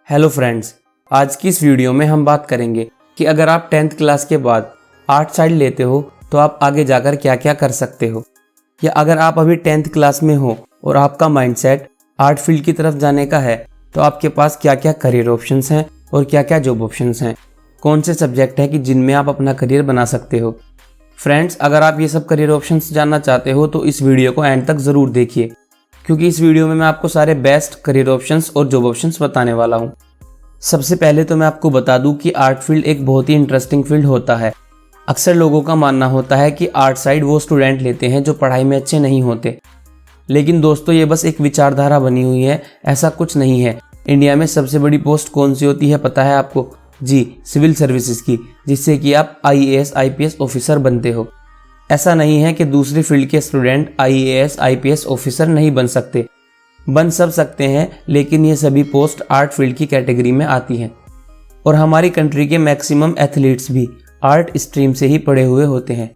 Hello friends, आज की इस वीडियो में हम बात करेंगे कि अगर आप 10th क्लास के बाद आर्ट साइड लेते हो तो आप आगे जाकर क्या क्या कर सकते हो, या अगर आप अभी 10th क्लास में हो और आपका माइंडसेट आर्ट फील्ड की तरफ जाने का है तो आपके पास क्या क्या करियर ऑप्शंस हैं और क्या क्या जॉब ऑप्शंस हैं, कौन से सब्जेक्ट हैं कि जिनमें आप अपना करियर बना सकते हो। फ्रेंड्स, अगर आप ये सब करियर ऑप्शंस जानना चाहते हो तो इस वीडियो को एंड तक ज़रूर देखिए, क्योंकि इस वीडियो में मैं आपको सारे बेस्ट करियर ऑप्शंस और जॉब ऑप्शंस बताने वाला हूँ। सबसे पहले तो मैं आपको बता दूं कि आर्ट फील्ड एक बहुत ही इंटरेस्टिंग फील्ड होता है। अक्सर लोगों का मानना होता है कि आर्ट साइड वो स्टूडेंट लेते हैं जो पढ़ाई में अच्छे नहीं होते, लेकिन दोस्तों ये बस एक विचारधारा बनी हुई है, ऐसा कुछ नहीं है। इंडिया में सबसे बड़ी पोस्ट कौन सी होती है पता है आपको? जी, सिविल सर्विसेज की, जिससे कि आप IAS IPS ऑफिसर बनते हो। ऐसा नहीं है कि दूसरी फील्ड के स्टूडेंट IAS IPS ऑफिसर नहीं बन सकते, बन सब सकते हैं, लेकिन ये सभी पोस्ट आर्ट फील्ड की कैटेगरी में आती हैं। और हमारी कंट्री के मैक्सिमम एथलीट्स भी आर्ट स्ट्रीम से ही पढ़े हुए होते हैं।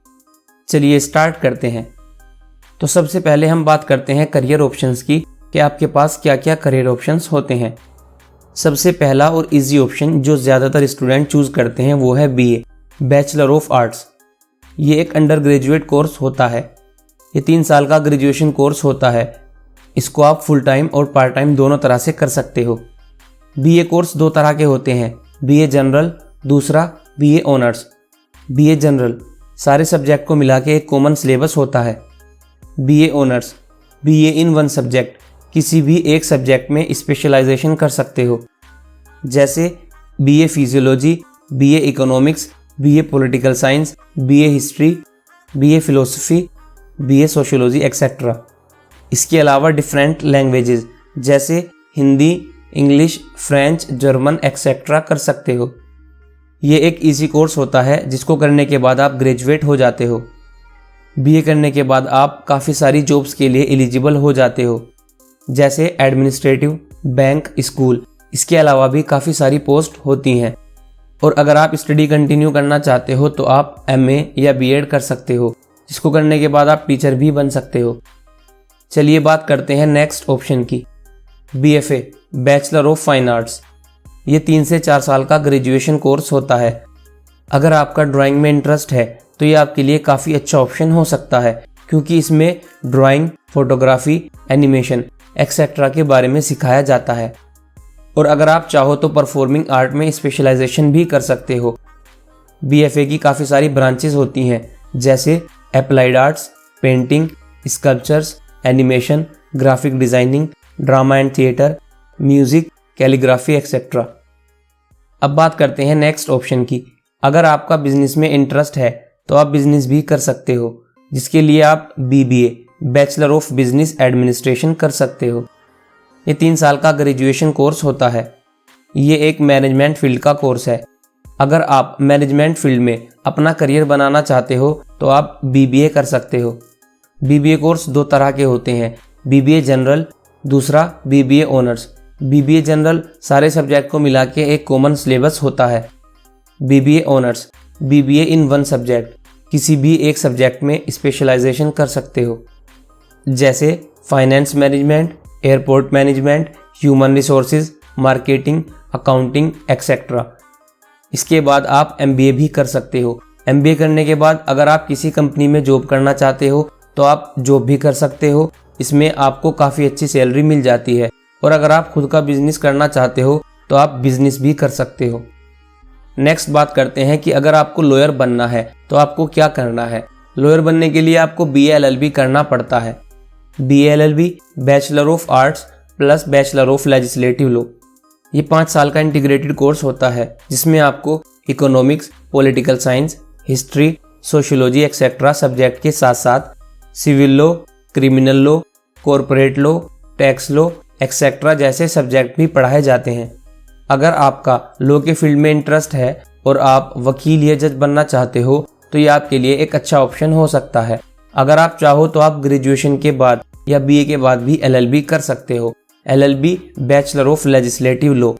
चलिए स्टार्ट करते हैं। तो सबसे पहले हम बात करते हैं करियर ऑप्शंस की कि आपके पास क्या क्या करियर ऑप्शंस होते हैं। सबसे पहला और इजी ऑप्शन जो ज़्यादातर स्टूडेंट चूज़ करते हैं वो है BA, बैचलर ऑफ आर्ट्स। ये एक अंडर ग्रेजुएट कोर्स होता है। ये 3 साल का ग्रेजुएशन कोर्स होता है। इसको आप फुल टाइम और पार्ट टाइम दोनों तरह से कर सकते हो। BA कोर्स 2 तरह के होते हैं, BA जनरल, दूसरा BA ऑनर्स। BA जनरल सारे सब्जेक्ट को मिला के एक कॉमन सिलेबस होता है। BA ऑनर्स BA इन 1 सब्जेक्ट, किसी भी एक सब्जेक्ट में स्पेशलाइजेशन कर सकते हो, जैसे BA physiology, BA economics, BA political science, BA history, BA philosophy, BA sociology etcetera. इसके अलावा डिफरेंट लैंग्वेजेस जैसे Hindi, English, French, German etcetera कर सकते हो। ये एक इजी कोर्स होता है जिसको करने के बाद आप ग्रेजुएट हो जाते हो। BA करने के बाद आप काफ़ी सारी जॉब्स के लिए एलिजिबल हो जाते हो, जैसे एडमिनिस्ट्रेटिव, बैंक, स्कूल। इसके अलावा भी काफ़ी सारी पोस्ट होती हैं। और अगर आप स्टडी कंटिन्यू करना चाहते हो तो आप MA या B.Ed कर सकते हो, जिसको करने के बाद आप टीचर भी बन सकते हो। चलिए बात करते हैं नेक्स्ट ऑप्शन की, BFA, bachelor of fine arts. ये 3 से 4 साल का ग्रेजुएशन कोर्स होता है। अगर आपका ड्राइंग में इंटरेस्ट है तो ये आपके लिए काफ़ी अच्छा ऑप्शन हो सकता है, क्योंकि इसमें ड्राइंग, फोटोग्राफी, एनिमेशन एक्सेट्रा के बारे में सिखाया जाता है। और अगर आप चाहो तो परफॉर्मिंग आर्ट में स्पेशलाइजेशन भी कर सकते हो। BFA की काफ़ी सारी ब्रांचेस होती हैं, जैसे applied arts, painting, sculptures, animation, graphic designing, drama and theatre, music, calligraphy etcetera. अब बात करते हैं नेक्स्ट ऑप्शन की। अगर आपका बिजनेस में इंटरेस्ट है तो आप बिजनेस भी कर सकते हो, जिसके लिए आप BBA, bachelor of business administration कर सकते हो। ये 3 साल का ग्रेजुएशन कोर्स होता है। ये एक मैनेजमेंट फील्ड का कोर्स है। अगर आप मैनेजमेंट फील्ड में अपना करियर बनाना चाहते हो तो आप BBA कर सकते हो। BBA कोर्स 2 तरह के होते हैं, BBA जनरल, दूसरा BBA ऑनर्स। BBA जनरल सारे सब्जेक्ट को मिला के एक कॉमन सिलेबस होता है। BBA ऑनर्स BBA इन 1 सब्जेक्ट, किसी भी एक सब्जेक्ट में स्पेशलाइजेशन कर सकते हो, जैसे finance management, airport management, human resources, marketing, accounting etcetera. इसके बाद आप MBA भी कर सकते हो। MBA करने के बाद अगर आप किसी कंपनी में जॉब करना चाहते हो तो आप जॉब भी कर सकते हो। इसमें आपको काफ़ी अच्छी सैलरी मिल जाती है। और अगर आप खुद का बिजनेस करना चाहते हो तो आप बिजनेस भी कर सकते हो। नेक्स्ट बात करते हैं कि अगर आपको लॉयर बनना है तो आपको क्या करना है। लॉयर बनने के लिए आपको BA LLB करना पड़ता है। BA LLB bachelor of arts plus bachelor of legislative law. ये 5 साल का इंटीग्रेटेड कोर्स होता है, जिसमें आपको economics, political science, history, sociology etcetera subject के साथ साथ civil law, criminal law, corporate law, tax law etcetera जैसे सब्जेक्ट भी पढ़ाए जाते हैं। अगर आपका लॉ के फील्ड में इंटरेस्ट है और आप वकील या जज बनना चाहते हो तो ये आपके लिए एक अच्छा ऑप्शन हो सकता है। अगर आप चाहो तो आप ग्रेजुएशन के बाद या BA के बाद भी LLB कर सकते हो। LLB bachelor of legislative law.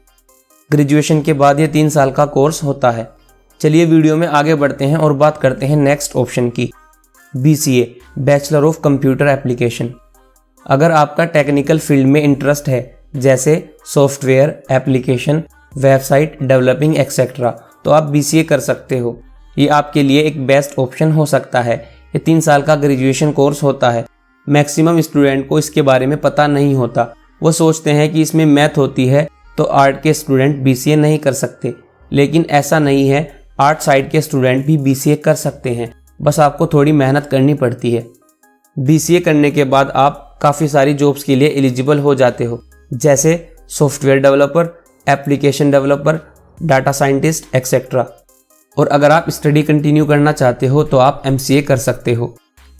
Graduation के बाद ये 3 साल का कोर्स होता है। चलिए वीडियो में आगे बढ़ते हैं और बात करते हैं नेक्स्ट ऑप्शन की, BCA, bachelor of computer application. अगर आपका टेक्निकल फील्ड में इंटरेस्ट है जैसे software, application, website developing etcetera, तो आप BCA कर सकते हो। ये आपके लिए एक बेस्ट ऑप्शन हो सकता है। ये 3 साल का ग्रेजुएशन कोर्स होता है। मैक्सिमम स्टूडेंट को इसके बारे में पता नहीं होता। वो सोचते हैं कि इसमें मैथ होती है तो आर्ट के स्टूडेंट BCA नहीं कर सकते, लेकिन ऐसा नहीं है। आर्ट साइड के स्टूडेंट भी BCA कर सकते हैं, बस आपको थोड़ी मेहनत करनी पड़ती है। BCA करने के बाद आप काफ़ी सारी जॉब्स के लिए एलिजिबल हो जाते हो, जैसे software developer, application developer, data scientist etcetera. और अगर आप स्टडी कंटिन्यू करना चाहते हो तो आप MCA कर सकते हो।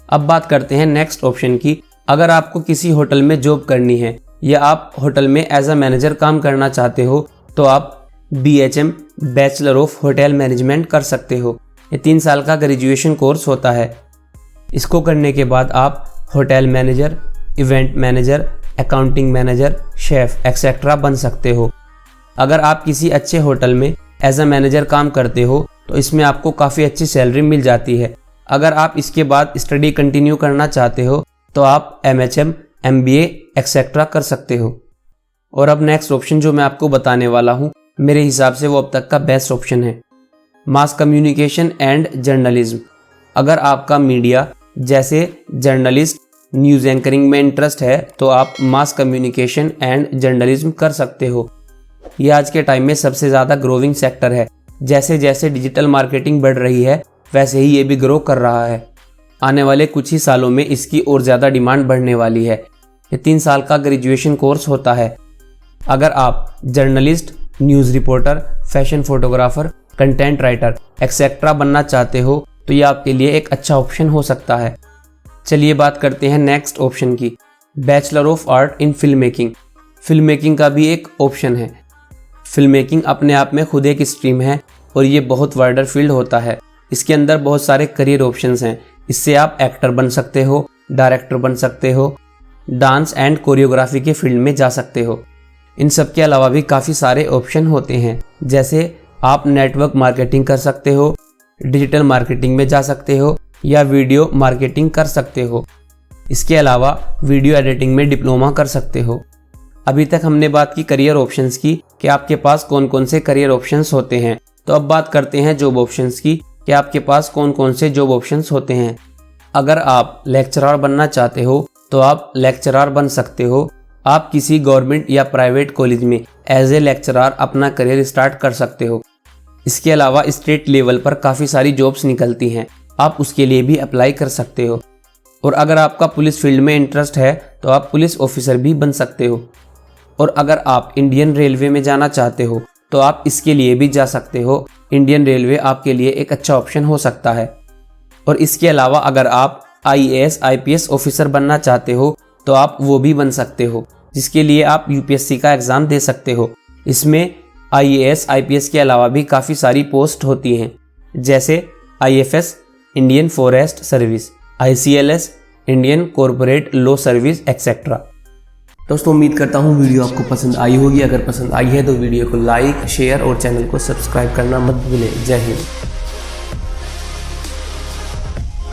अब बात करते हैं नेक्स्ट ऑप्शन की। अगर आपको किसी होटल में जॉब करनी है या आप होटल में एज अ मैनेजर काम करना चाहते हो तो आप BHM bachelor of hotel management कर सकते हो। ये 3 साल का ग्रेजुएशन कोर्स होता है। इसको करने के बाद आप hotel manager, event manager, accounting manager, chef etcetera बन सकते हो। अगर आप किसी अच्छे होटल में एज अ मैनेजर काम करते हो तो इसमें आपको काफ़ी अच्छी सैलरी मिल जाती है। अगर आप इसके बाद स्टडी कंटिन्यू करना चाहते हो तो आप MHM, MBA एक्सेट्रा कर सकते हो। और अब नेक्स्ट ऑप्शन जो मैं आपको बताने वाला हूँ, मेरे हिसाब से वो अब तक का बेस्ट ऑप्शन है, मास कम्युनिकेशन एंड जर्नलिज्म। अगर आपका मीडिया जैसे जर्नलिस्ट, न्यूज़ एंकरिंग में इंटरेस्ट है तो आप मास कम्युनिकेशन एंड जर्नलिज्म कर सकते हो। ये आज के टाइम में सबसे ज़्यादा ग्रोविंग सेक्टर है। जैसे जैसे डिजिटल मार्केटिंग बढ़ रही है वैसे ही ये भी ग्रो कर रहा है। आने वाले कुछ ही सालों में इसकी और ज़्यादा डिमांड बढ़ने वाली है। ये 3 साल का ग्रेजुएशन कोर्स होता है। अगर आप journalist, news reporter, fashion photographer, content writer etcetera बनना चाहते हो तो ये आपके लिए एक अच्छा ऑप्शन हो सकता है। चलिए बात करते हैं नेक्स्ट ऑप्शन की, bachelor of art in film making. Film making का भी एक ऑप्शन है। फिल्म मेकिंग अपने आप में खुद एक स्ट्रीम है और ये बहुत वाइडर फील्ड होता है। इसके अंदर बहुत सारे करियर ऑप्शंस हैं। इससे आप एक्टर बन सकते हो, डायरेक्टर बन सकते हो, डांस एंड कोरियोग्राफी के फील्ड में जा सकते हो। इन सब के अलावा भी काफ़ी सारे ऑप्शन होते हैं, जैसे आप नेटवर्क मार्केटिंग कर सकते हो, डिजिटल मार्केटिंग में जा सकते हो या वीडियो मार्केटिंग कर सकते हो। इसके अलावा वीडियो एडिटिंग में डिप्लोमा कर सकते हो। अभी तक हमने बात की करियर ऑप्शंस की कि आपके पास कौन कौन से करियर ऑप्शंस होते हैं। तो अब बात करते हैं जॉब ऑप्शंस की कि आपके पास कौन कौन से जॉब ऑप्शंस होते हैं। अगर आप लेक्चरर बनना चाहते हो तो आप लेक्चरर बन सकते हो। आप किसी गवर्नमेंट या प्राइवेट कॉलेज में एज ए लेक्चरर अपना करियर स्टार्ट कर सकते हो। इसके अलावा स्टेट लेवल पर काफ़ी सारी जॉब्स निकलती हैं, आप उसके लिए भी अप्लाई कर सकते हो। और अगर आपका पुलिस फील्ड में इंटरेस्ट है तो आप पुलिस ऑफिसर भी बन सकते हो। और अगर आप इंडियन रेलवे में जाना चाहते हो तो आप इसके लिए भी जा सकते हो। इंडियन रेलवे आपके लिए एक अच्छा ऑप्शन हो सकता है। और इसके अलावा अगर आप IAS IPS ऑफिसर बनना चाहते हो तो आप वो भी बन सकते हो, जिसके लिए आप UPSC का एग्ज़ाम दे सकते हो। इसमें IAS IPS के अलावा भी काफ़ी सारी पोस्ट होती हैं, जैसे IFS Indian forest service, ICLS Indian corporate law service etcetera. दोस्तों उम्मीद करता हूँ वीडियो आपको पसंद आई होगी। अगर पसंद आई है तो वीडियो को लाइक, शेयर और चैनल को सब्सक्राइब करना मत भूलें। जय हिंद।